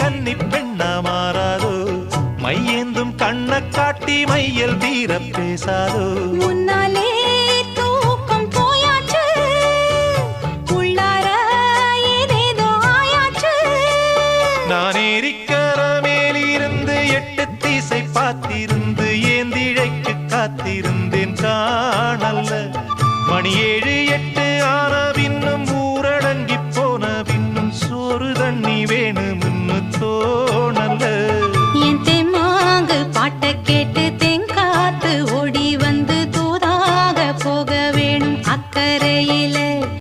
கன்னி பெண்ணா மாறாதோ மையேந்தும் கண்ண காட்டி மையல் தீர பேசாதோ முன்னாலே தூக்கம் போயாச்சு உள்ளார ஏதேதோ ஆயாச்சு நான் ஏரிக்கர மேலிருந்து 8 திசை பார்த்திருந்து ஏந்திழைக்கு காத்திருந்தேன் காணல்ல மணி 7